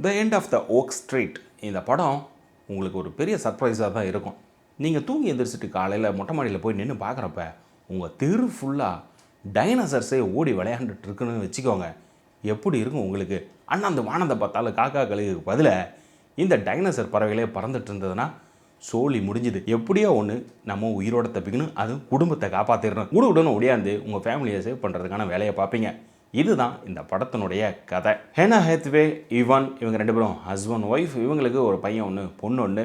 The end of the Oak Street இந்த படம் உங்களுக்கு ஒரு பெரிய சர்ப்ரைஸாக தான் இருக்கும். நீங்கள் தூங்கி எந்திரிச்சிட்டு காலையில் மொட்டை மாடியில் போய் நின்று பார்க்குறப்ப உங்கள் தெரு ஃபுல்லாக டைனோசர்ஸே ஓடி விளையாண்டுட்டு இருக்குன்னு வச்சுக்கோங்க. எப்படி இருக்கும் உங்களுக்கு? ஆனால் அந்த வானத்தை பார்த்தாலும் காக்கா கழுகுக்கு பதிலாக இந்த டைனோசர் பறவைகளே பறந்துட்டு இருந்ததுன்னா சோழி முடிஞ்சுது. எப்படியோ ஒன்று நம்ம உயிரோட தப்பிக்கணும், அதுவும் குடும்பத்தை காப்பாற்றிடணும். உடனே ஒடியாந்து உங்கள் ஃபேமிலியை சேவ் பண்ணுறதுக்கான வேலையை பார்ப்பீங்க. இதுதான் இந்த படத்தினுடைய கதை. ஹேனா ஹேத்வே, இவான் இவங்க 2 பேரும் ஹஸ்பண்ட் ஒய்ஃப். இவங்களுக்கு ஒரு பையன் ஒன்று பொண்ணு ஒன்று.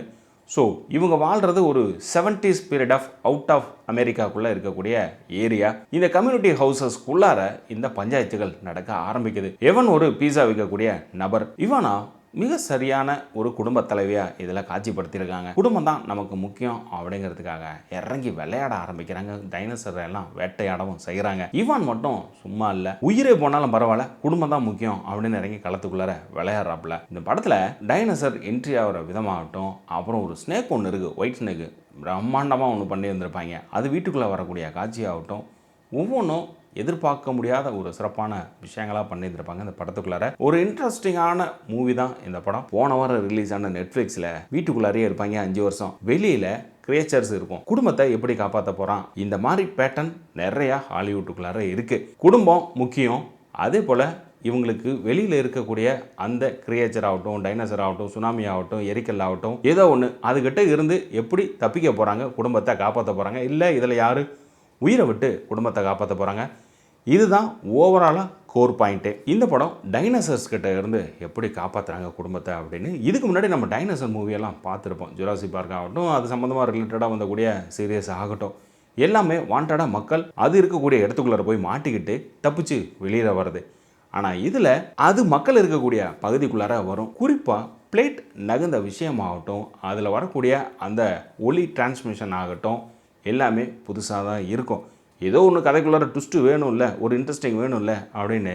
ஸோ இவங்க வாழ்கிறது ஒரு 70s period of out of அமெரிக்காக்குள்ளே இருக்கக்கூடிய ஏரியா. இந்த கம்யூனிட்டி ஹவுசஸ்க்குள்ளார இந்த பஞ்சாயத்துகள் நடக்க ஆரம்பிக்குது. எவன் ஒரு பீஸா விற்கக்கூடிய நபர். இவனா மிக சரியான ஒரு குடும்ப தலைவியாக இதில் காட்சிப்படுத்தியிருக்காங்க. குடும்பம் தான் நமக்கு முக்கியம் அப்படிங்கிறதுக்காக இறங்கி விளையாட ஆரம்பிக்கிறாங்க. டைனோசர் எல்லாம் வேட்டையாடவும் செய்கிறாங்க. இவான் மட்டும் சும்மா இல்லை, உயிரே போனாலும் பரவாயில்ல, குடும்பம் தான் முக்கியம் அப்படின்னு இறங்கி களத்துக்குள்ளார விளையாடுறாப்புல. இந்த படத்தில் டைனோசர் என்ட்ரி ஆகிற விதமாகட்டும், அப்புறம் ஒரு ஸ்னேக் ஒன்று இருக்குது, ஒயிட் ஸ்னேக்கு, பிரம்மாண்டமாக ஒன்று பண்ணி வந்திருப்பாங்க. அது வீட்டுக்குள்ளே வரக்கூடிய காட்சியாகட்டும், ஒவ்வொன்றும் எதிர்பார்க்க முடியாத ஒரு சிறப்பான விஷயங்களாக பண்ணியிருந்திருப்பாங்க. இந்த படத்துக்குள்ளார ஒரு இன்ட்ரெஸ்டிங்கான மூவி தான் இந்த படம். போன வாரம் ரிலீஸ் ஆன நெட்ஃப்ளிக்ஸில் வீட்டுக்குள்ளாரே இருப்பாங்க 5 வருஷம், வெளியில் கிரியேச்சர்ஸ் இருக்கும், குடும்பத்தை எப்படி காப்பாற்ற போகிறான், இந்த மாதிரி பேட்டர்ன் நிறையா ஹாலிவுட்டுக்குள்ளார இருக்குது. குடும்பம் முக்கியம், அதே போல் இவங்களுக்கு வெளியில் இருக்கக்கூடிய அந்த கிரியேச்சர் ஆகட்டும், டைனோசர் ஆகட்டும், சுனாமி ஆகட்டும், எரிக்கல் ஆகட்டும், ஏதோ ஒன்று அதுக்கிட்ட இருந்து எப்படி தப்பிக்க போகிறாங்க, குடும்பத்தை காப்பாற்ற போகிறாங்க, இல்லை இதில் யார் உயிரை விட்டு குடும்பத்தை காப்பாற்ற போகிறாங்க. இதுதான் ஓவராலாக கோர் பாயிண்ட்டே. இந்த படம் டைனோசர்ஸ் கிட்ட இருந்து எப்படி காப்பாற்றுறாங்க குடும்பத்தை அப்படின்னு. இதுக்கு முன்னாடி நம்ம டைனோசர் மூவியெல்லாம் பார்த்துருப்போம். ஜுராசிக் பார்க் ஆகட்டும், அது சம்மந்தமாக ரிலேட்டடாக வந்தக்கூடிய சீரியஸ் ஆகட்டும், எல்லாமே வாண்டடாக மக்கள் அது இருக்கக்கூடிய இடத்துக்குள்ளே போய் மாட்டிக்கிட்டு தப்பிச்சு வெளியில் வருது. ஆனால் இதில் அது மக்கள் இருக்கக்கூடிய பகுதிக்குள்ளார வரும். குறிப்பாக பிளேட் நகர்ந்த விஷயமாகட்டும், அதில் வரக்கூடிய அந்த ஒலி டிரான்ஸ்மிஷன் ஆகட்டும், எல்லாமே புதுசாக தான் இருக்கும். ஏதோ ஒன்று கதைக்குள்ளார ட்விஸ்ட்டு வேணும் இல்லை, ஒரு இன்ட்ரெஸ்டிங் வேணும் இல்லை அப்படின்னு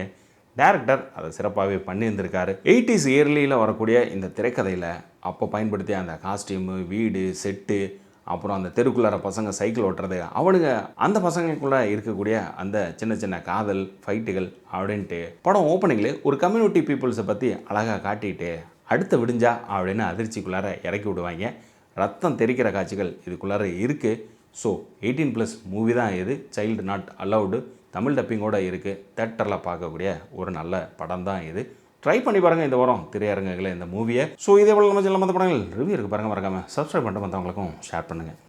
டேரக்டர் அதை சிறப்பாகவே பண்ணியிருந்திருக்காரு. 80s இயர்லியில் வரக்கூடிய இந்த திரைக்கதையில் அப்போ பயன்படுத்திய அந்த காஸ்டியூமு, வீடு, செட்டு, அப்புறம் அந்த தெருக்குள்ளார பசங்க சைக்கிள் ஓட்டுறது, அவனுங்க அந்த பசங்களுக்குள்ளே இருக்கக்கூடிய அந்த சின்ன சின்ன காதல் ஃபைட்டுகள் அப்படின்ட்டு படம் ஓப்பனிங்கில் ஒரு கம்யூனிட்டி பீப்புள்ஸை பற்றி அழகாக காட்டிட்டு அடுத்த விடிஞ்சா அப்படின்னு அதிர்ச்சிக்குள்ளார இறக்கி விடுவாங்க. ரத்தம் தெரிக்கிற காட்சிகள் இதுக்குள்ளார இருக்குது. ஸோ 18+ மூவி தான் இது. சைல்டு நாட் அலவுடு, தமிழ் டப்பிங்கோடு இருக்குது. தேட்டரில் பார்க்கக்கூடிய ஒரு நல்ல படம் தான் இது. ட்ரை பண்ணி பாருங்கள் இந்த வாரம் திரையரங்குகளில் இந்த மூவியை. ஸோ இதே போல் நம்ம படங்கள் ரிவ்யூ இருக்குது பாருங்கள். மறக்காமல் சப்ஸ்கிரைப் பண்ணிட்டு மற்றவங்களுக்கும் ஷேர் பண்ணுங்கள்.